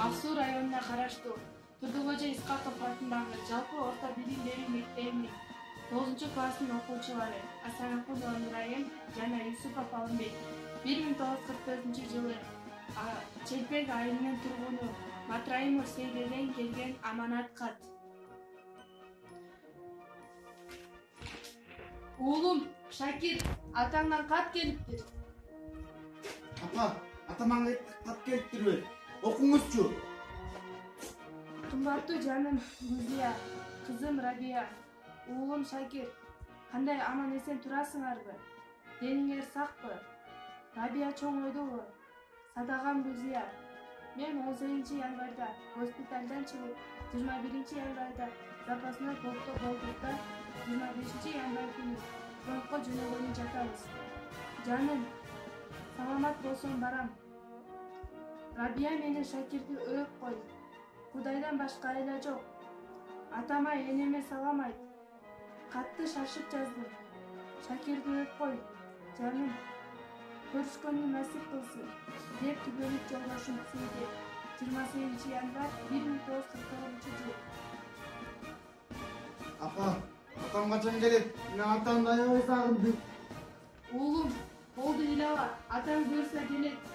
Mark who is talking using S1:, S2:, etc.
S1: Ак-Суу районуна караштуу Турдукожо Исхаков атындагы жалпы орто билим берүү мектебинин 9 класстын окуучулары Асанакулова Нурайым жана Юсупов Алымбек 1944-жылы Челпек айылынын тургуну Матраимов Сейдеден келген аманат кат. Уулум Шакир, атаңдан кат келиптир.
S2: Апа, атаман кат келиптирби? Окуңузчу.
S1: Кымбаттуу жаным Гүзия, кызым Рабия, уулум Шакир, кандай аман эсен турасыңарбы? Дениңер сакпы? Рабия чоң ойдобу? Садагам Гүзия, мен 18 январда госпиталдан чыгып, 21 январда запасной полкто болдук да, 25 январь күнү фронтко жөнөгөнү жатабыз. Жаным, саламат болсоң барам. Рабия менен Шакирди өөп кой. Кудайдан башка айла жок. Атама энеме салам айт. Катты шашып жаздым. Шакирди өөп кой. Жаным, көрүшкөнү насип кылсын. Деп түбөлүк жолдошум Сейдет. 28 январь 1949 жыл.
S2: Апа, атам качан келет? Мен атамды аябай сагындым.
S1: Уулум, болду ыйлаба. Атаң көрсө келет.